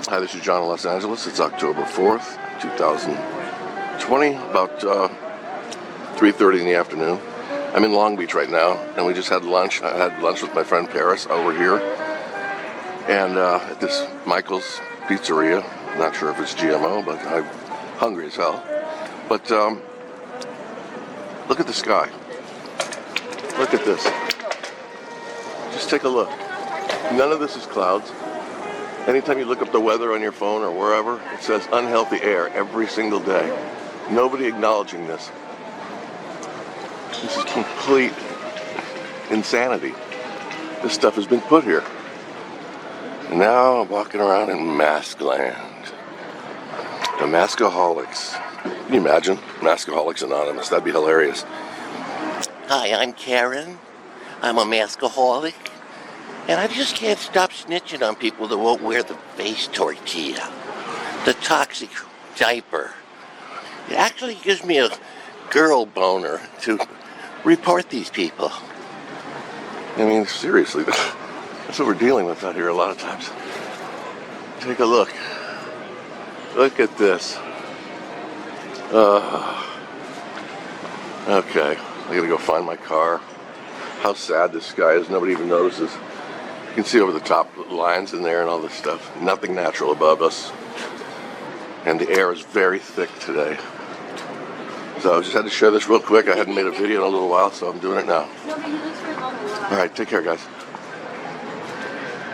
Hi, this is John in Los Angeles. It's October 4th, 2020, about 3:30 in the afternoon. I'm in Long Beach right now, and we just had lunch. I had lunch with my friend Paris over here, and at this Michael's Pizzeria. I'm not sure if it's GMO, but I'm hungry as hell. But look at the sky. Look at this. Just take a look. None of this is clouds. Anytime you look up the weather on your phone or wherever, it says unhealthy air every single day. Nobody acknowledging this. This is complete insanity. This stuff has been put here. And now I'm walking around in mask land. The Maskaholics. Can you imagine? Maskaholics Anonymous. That'd be hilarious. Hi, I'm Karen. I'm a maskaholic. And I just can't stop snitching on people that won't wear the face tortilla, the toxic diaper. It actually gives me a girl boner to report these people. I mean, seriously, that's what we're dealing with out here a lot of times. Take a look. Look at this. Okay, I gotta go find my car. How sad this sky is, nobody even notices. You can see over the top lines in there and all this stuff. Nothing natural above us. And the air is very thick today. So I just had to share this real quick. I hadn't made a video in a little while, so I'm doing it now. Alright, take care, guys.